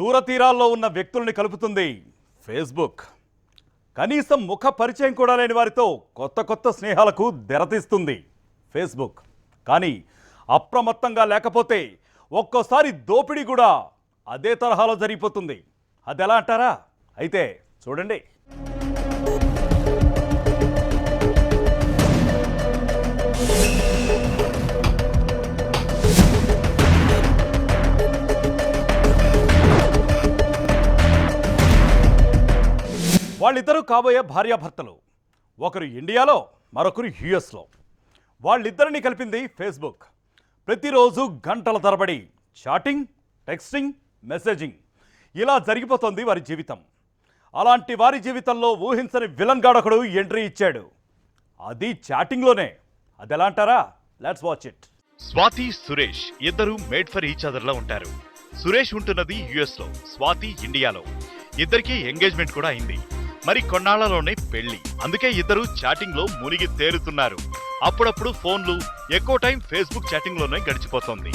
దూర తీరాల్లో ఉన్న వ్యక్తుల్ని కలుపుతుంది ఫేస్బుక్. కనీసం ముఖ పరిచయం కూడా లేని వారితో కొత్త కొత్త స్నేహాలకు తెరతీస్తుంది ఫేస్బుక్. కానీ అప్రమత్తంగా లేకపోతే ఒక్కోసారి దోపిడీ కూడా అదే తరహాలో జరిగిపోతుంది. అది ఎలా అంటారా? అయితే చూడండి. వాళ్ళిద్దరూ కాబోయే భార్యాభర్తలు. ఒకరు ఇండియాలో, మరొకరు యుఎస్లో. వాళ్ళిద్దరిని కలిపింది ఫేస్బుక్. ప్రతిరోజు గంటల తరబడి చాటింగ్, టెక్స్టింగ్, మెసేజింగ్ ఇలా జరిగిపోతుంది వారి జీవితం. అలాంటి వారి జీవితంలో ఊహించని విలన్ గాడొకడు ఎంట్రీ ఇచ్చాడు. అది చాటింగ్లోనే. అది ఎలా అంటారా? Let's watch it. Swathi, Suresh ఇద్దరు మేడ్ ఫర్ ఈచ్ అదర్ లా ఉంటారు. సురేష్ ఉంటున్నది యుఎస్ లో, స్వాతి ఇండియాలో. ఇద్దరికి ఎంగేజ్మెంట్ కూడా అయింది. మరి కొన్నాళ్లలోనే పెళ్లి. అందుకే ఇద్దరు చాటింగ్ లో మునిగి తేలుతున్నారు. అప్పుడప్పుడు ఫోన్లు, ఎక్కువ టైం ఫేస్బుక్ చాటింగ్ లోనే గడిచిపోతోంది.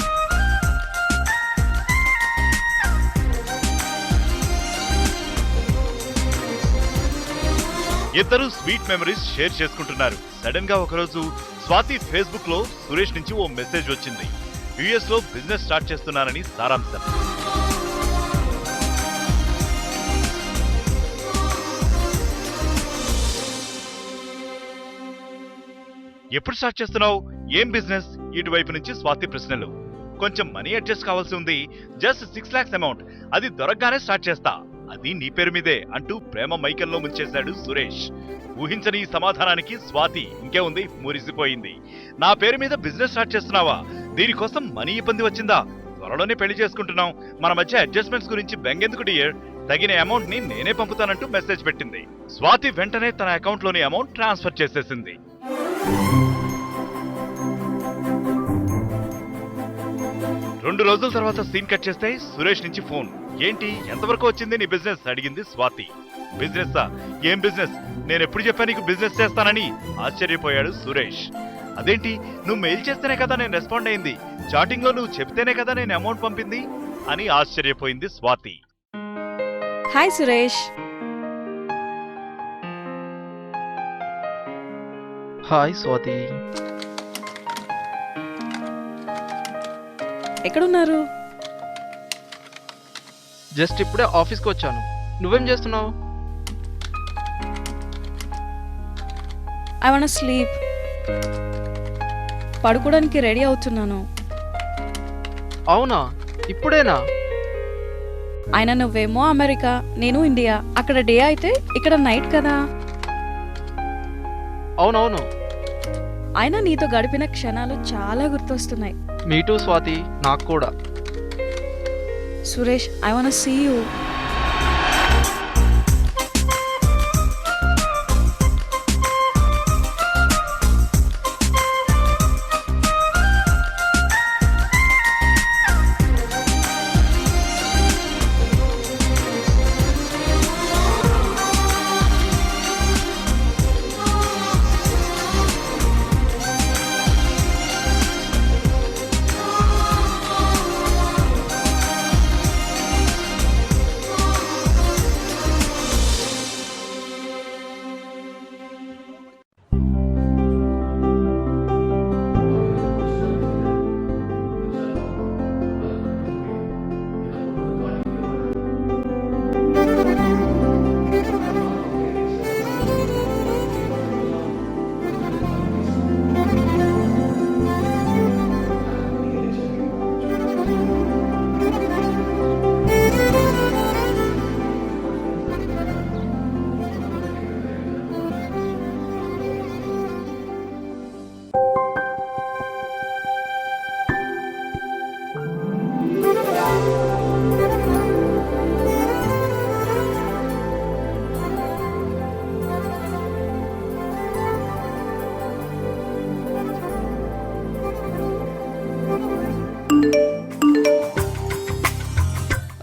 ఇద్దరు స్వీట్ మెమరీస్ షేర్ చేసుకుంటున్నారు. సడన్ గా ఒకరోజు స్వాతి ఫేస్బుక్ లో సురేష్ నుంచి ఓ మెసేజ్ వచ్చింది. యుఎస్ లో బిజినెస్ స్టార్ట్ చేస్తున్నానని సారాంశం. ఎప్పుడు స్టార్ట్ చేస్తున్నావు? ఏం బిజినెస్? ఇటువైపు నుంచి స్వాతి ప్రశ్నలు. కొంచెం మనీ అడ్జస్ట్ కావాల్సి ఉంది. Just 6 lakhs amount. అది దొరకగానే స్టార్ట్ చేస్తా. అది నీ పేరు మీదే అంటూ ప్రేమ మైకంలో ముంచేశాడు సురేష్. ఊహించని ఈ సమాధానానికి స్వాతి ఇంకే ఉంది, మురిసిపోయింది. నా పేరు మీద బిజినెస్ స్టార్ట్ చేస్తున్నావా? దీనికోసం మనీ ఇబ్బంది వచ్చిందా? త్వరలోనే పెళ్లి చేసుకుంటున్నాం. మన మధ్య అడ్జస్ట్మెంట్స్ గురించి బెంగెందుకు డియర్? తగిన అమౌంట్ ని నేనే పంపుతానంటూ మెసేజ్ పెట్టింది. స్వాతి వెంటనే తన అకౌంట్ లోని అమౌంట్ ట్రాన్స్ఫర్ చేసేసింది. 2 రోజుల తర్వాత సీన్ కట్ చేస్తే సురేష్ నుంచి ఫోన్. ఏంటి, ఎంతవరకు వచ్చింది నీ బిజినెస్? అడిగింది స్వాతి. బిజినెస్? ఏం బిజినెస్? నేనెప్పుడు చెప్పా నీకు బిజినెస్ చేస్తానని? ఆశ్చర్యపోయాడు సురేష్. అదేంటి, నువ్వు మెయిల్ చేస్తేనే కదా నేను రెస్పాండ్ అయింది, చాటింగ్ లో నువ్వు చెప్తేనే కదా నేను అమౌంట్ పంపింది అని ఆశ్చర్యపోయింది స్వాతి. హాయ్ సురేష్. హాయ్ స్వాతి. ఎక్కడున్నారు? జస్ట్ ఇప్పుడే ఆఫీస్కి వచ్చాను. నువ్వేం చేస్తున్నావు? I want sleep. పడుకోవడానికి రెడీ అవుతున్నాను. అవునా, ఇప్పుడేనా? అయినా నువ్వేమో అమెరికా, నేను ఇండియా. అక్కడ డే అయితే ఇక్కడ నైట్ కదా. అవునవును. అయినా నీతో గడిపిన క్షణాలు చాలా గుర్తొస్తున్నాయి. మీటూ స్వాతి, నాకు కూడా. Suresh, I want see you.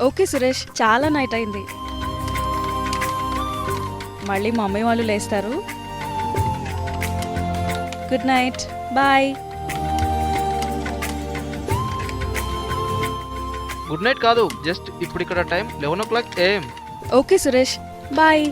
Okay Suresh, చాలా నైట్ అయింది. మళ్ళీ మమ్మీ వాళ్ళు లేస్తారు. Good night, bye. Good night కాదు, జస్ట్ ఇప్పుడు ఇక్కడ time 11 AM. Okay Suresh, bye.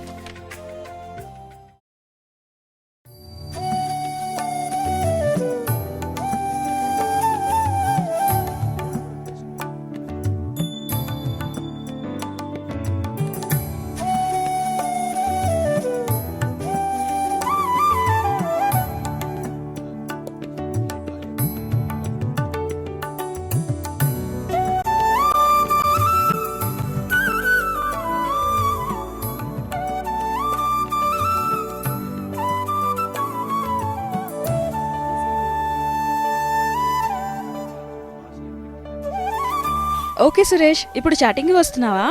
Okay Suresh, ఇప్పుడు చాటింగ్కి వస్తున్నావా?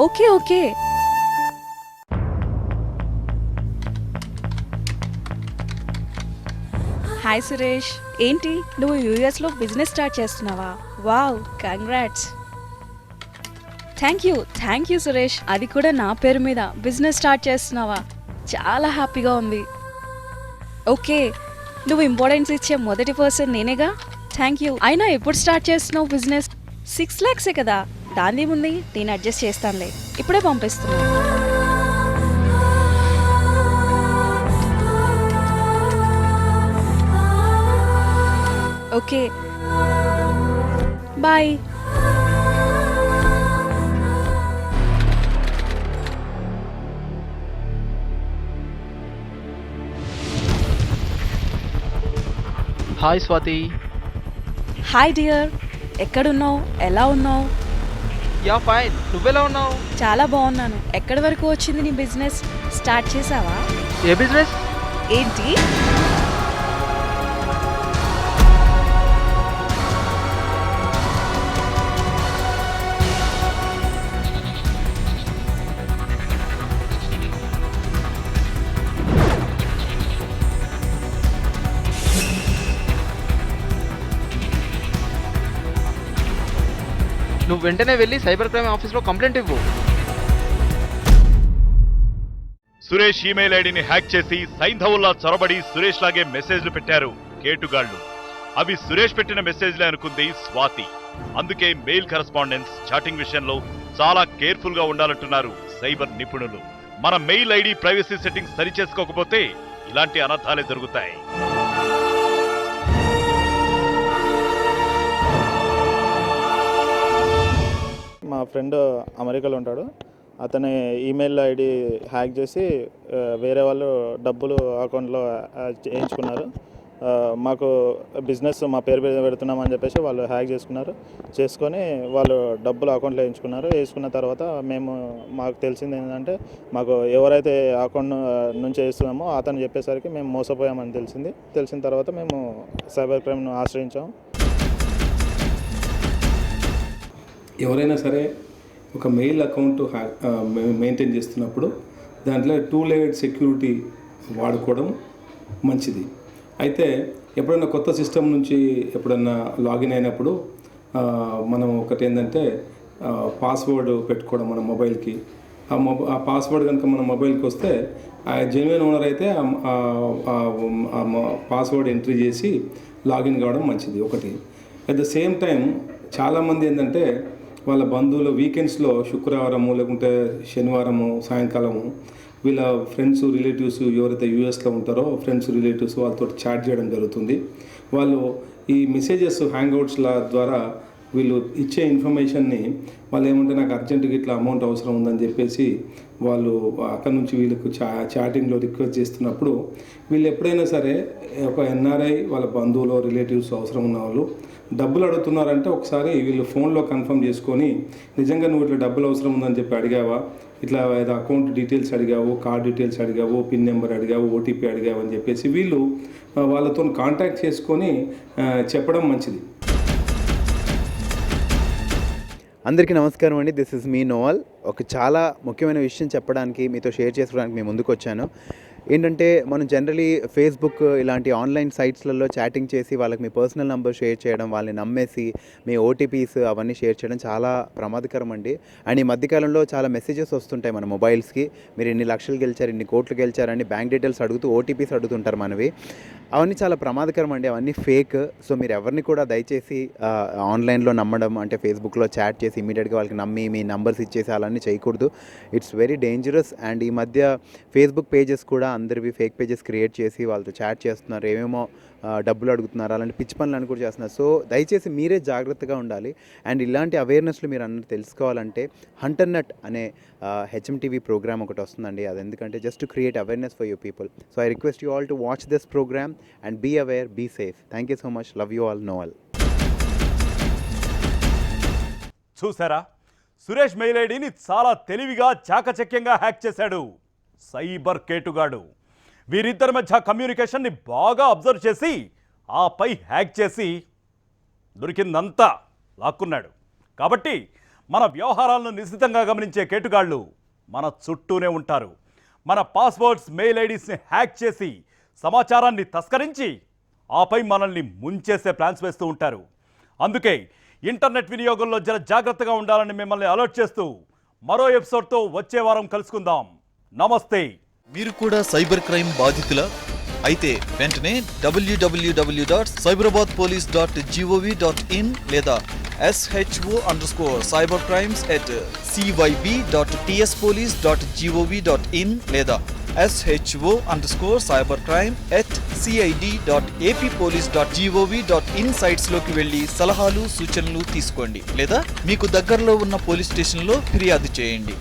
Okay okay. హాయ్ సురేష్, ఏంటి నువ్వు యూఎస్లో బిజినెస్ స్టార్ట్ చేస్తున్నావా? Wow, congrats. Thank you Suresh, అది కూడా నా పేరు మీద బిజినెస్ స్టార్ట్ చేస్తున్నావా? చాలా హ్యాపీగా ఉంది. ఓకే, నువ్వు ఇంపార్టెన్స్ ఇచ్చే మొదటి పర్సన్ నేనేగా. Thank you. అయినా ఎప్పుడు స్టార్ట్ చేస్తున్నావు బిజినెస్? 6 lakhs కదా, దానిదేముంది, నేను అడ్జస్ట్ చేస్తానులే. ఇప్పుడే పంపిస్తున్నా. Okay bye. Hi Swathi. Hi dear, ఎక్కడున్నావు? ఎలా ఉన్నావు? యా ఫైన్, నువ్వెలా ఉన్నావు? చాలా బాగున్నాను. ఎక్కడి వరకు వచ్చింది నీ బిజినెస్? స్టార్ట్ చేసావా? ఏ బిజినెస్? ఏంటి? నువ్వు వెంటనే వెళ్ళి సైబర్ క్రైమ్ ఆఫీస్లో కంప్లైంట్ ఇవ్వు. సురేష్ ఈమెయిల్ ఐడిని హ్యాక్ చేసి సైంధవుల్లా చొరబడి సురేష్ లాగే మెసేజ్లు పెట్టారు కేటుగాళ్లు. అవి సురేష్ పెట్టిన మెసేజ్లే అనుకుంది స్వాతి. అందుకే మెయిల్ కరెస్పాండెన్స్, చాటింగ్ విషయంలో చాలా కేర్ఫుల్ గా ఉండాలంటున్నారు సైబర్ నిపుణులు. మన మెయిల్ ఐడి ప్రైవసీ సెట్టింగ్స్ సరిచేసుకోకపోతే ఇలాంటి అనర్థాలే జరుగుతాయి. మా ఫ్రెండ్ అమెరికాలో ఉంటాడు. అతని ఈమెయిల్ ఐడి హ్యాక్ చేసి వేరే వాళ్ళు డబ్బులు అకౌంట్లో చేయించుకున్నారు. మాకు బిజినెస్ మా పేరు పెడుతున్నామని చెప్పేసి వాళ్ళు హ్యాక్ చేసుకొని వాళ్ళు డబ్బులు అకౌంట్లో వేసుకున్న తర్వాత మాకు తెలిసింది ఏంటంటే, మాకు ఎవరైతే అకౌంట్ నుంచి వేస్తున్నామో అతను చెప్పేసరికి మేము మోసపోయామని తెలిసిన తర్వాత మేము సైబర్ క్రైమ్ను ఆశ్రయించాము. ఎవరైనా సరే ఒక మెయిల్ అకౌంట్ మెయింటైన్ చేస్తున్నప్పుడు దాంట్లో 2 layered సెక్యూరిటీ వాడుకోవడం మంచిది. అయితే ఎప్పుడైనా కొత్త సిస్టమ్ నుంచి ఎప్పుడన్నా లాగిన్ అయినప్పుడు మనం ఒకటి ఏంటంటే పాస్వర్డ్ పెట్టుకోవడం మన మొబైల్కి. ఆ పాస్వర్డ్ కనుక మన మొబైల్కి వస్తే ఆ జెన్యున్ ఓనర్ అయితే పాస్వర్డ్ ఎంట్రీ చేసి లాగిన్ కావడం మంచిది ఒకటి. అట్ ద సేమ్ టైం చాలామంది ఏంటంటే వాళ్ళ బంధువులు వీకెండ్స్లో శుక్రవారము లేకుంటే శనివారము సాయంకాలము వీళ్ళ ఫ్రెండ్స్ రిలేటివ్స్ ఎవరైతే యూఎస్లో ఉంటారో ఫ్రెండ్స్ రిలేటివ్స్ వాళ్ళతో చాట్ చేయడం జరుగుతుంది. వాళ్ళు ఈ మెసేజెస్ హ్యాంగ్అవుట్స్ల ద్వారా వీళ్ళు ఇచ్చే ఇన్ఫర్మేషన్ని వాళ్ళు ఏమంటే నాకు అర్జెంటుగా ఇట్లా అమౌంట్ అవసరం ఉందని చెప్పేసి వాళ్ళు అక్కడి నుంచి వీళ్ళకు చాటింగ్లో రిక్వెస్ట్ చేస్తున్నప్పుడు వీళ్ళు ఎప్పుడైనా సరే ఒక ఎన్ఆర్ఐ వాళ్ళ బంధువులు రిలేటివ్స్ అవసరం ఉన్న వాళ్ళు డబ్బులు అడుగుతున్నారంటే ఒకసారి వీళ్ళు ఫోన్లో కన్ఫర్మ్ చేసుకొని నిజంగా నువ్వు ఇట్లా డబ్బులు అవసరం ఉందని చెప్పి అడిగావా, ఇట్లా ఏదో అకౌంట్ డీటెయిల్స్ అడిగావు, కార్డ్ డీటెయిల్స్ అడిగావు, పిన్ నెంబర్ అడిగావు, ఓటీపీ అడిగావు అని చెప్పేసి వీళ్ళు వాళ్ళతో కాంటాక్ట్ చేసుకొని చెప్పడం మంచిది. అందరికీ నమస్కారం అండి. This is me novel. ఒక చాలా ముఖ్యమైన విషయం చెప్పడానికి మీతో షేర్ చేసుకోవడానికి మేము ముందుకు వచ్చాను. ఏంటంటే మనం జనరలీ ఫేస్బుక్ ఇలాంటి ఆన్లైన్ సైట్స్లలో చాటింగ్ చేసి వాళ్ళకి మీ పర్సనల్ నెంబర్ షేర్ చేయడం, వాళ్ళని నమ్మేసి మీ ఓటీపీస్ అవన్నీ షేర్ చేయడం చాలా ప్రమాదకరం అండి. అండ్ ఈ మధ్యకాలంలో చాలా మెసేజెస్ వస్తుంటాయి మన మొబైల్స్కి, మీరు ఇన్ని లక్షలు గెలిచారు, ఇన్ని కోట్లు గెలిచారని బ్యాంక్ డీటెయిల్స్ అడుగుతూ ఓటీపీస్ అడుగుతుంటారు మనవి. అవన్నీ చాలా ప్రమాదకరం అండి, అవన్నీ ఫేక్. సో మీరు ఎవరిని కూడా దయచేసి ఆన్లైన్లో నమ్మడం అంటే ఫేస్బుక్లో చాట్ చేసి ఇమీడియట్గా వాళ్ళకి నమ్మి మీ నంబర్స్ ఇచ్చేసి అలానే చేయకూడదు. It's very dangerous. అండ్ ఈ మధ్య ఫేస్బుక్ పేజెస్ కూడా అందరివి ఫేక్ పేజెస్ క్రియేట్ చేసి వాళ్ళతో చాట్ చేస్తున్నారు, ఏమేమో డబ్బులు అడుగుతున్నారు, అలాంటి పిచ్చి పనులు కూడా చేస్తున్నారు. సో దయచేసి మీరే జాగ్రత్తగా ఉండాలి. అండ్ ఇలాంటి అవేర్నెస్లు మీరు అందరూ తెలుసుకోవాలంటే హంటర్నెట్ అనే HMTV ప్రోగ్రామ్ ఒకటి వస్తుందండి. అది ఎందుకంటే just to create awareness for you people. So I request you all to watch this programme and be aware, be safe. Thank you so much. Love you all. Novel. చూసారా, Suresh mail ఐడిని చాలా తెలివిగా చాకచక్యంగా hack చేశాడు cyber కేటుగాడు. వీరిద్దరి మధ్య కమ్యూనికేషన్ని బాగా observe చేసి ఆపై హ్యాక్ చేసి దొరికిందంతా లాక్కున్నాడు. కాబట్టి మన వ్యవహారాలను నిశ్చితంగా గమనించే కేటుగాళ్ళు మన చుట్టూనే ఉంటారు. మన పాస్వర్డ్స్, మెయిల్ ఐడీస్ని హ్యాక్ చేసి సమాచారాన్ని తస్కరించి ఆపై మనల్ని ముంచేసే ప్లాన్స్ వేస్తూ ఉంటారు. అందుకే ఇంటర్నెట్ వినియోగంలో జర జాగ్రత్తగా ఉండాలని మిమ్మల్ని అలర్ట్ చేస్తూ మరో ఎపిసోడ్తో వచ్చే వారం కలుసుకుందాం. నమస్తే. మీరు కూడా సైబర్ క్రైమ్ బాధితులా? అయితే వెంటనే www.cyberabadpolice.gov.in లేదా SHO_cybercrimes@cyb.tspolice.gov.in లేదా SHO_cybercrime@cid.appolice.gov.in సైట్స్లోకి వెళ్ళి సలహాలు, సూచనలు తీసుకోండి లేదా మీకు దగ్గరలో ఉన్న పోలీస్ స్టేషన్లో ఫిర్యాదు చేయండి.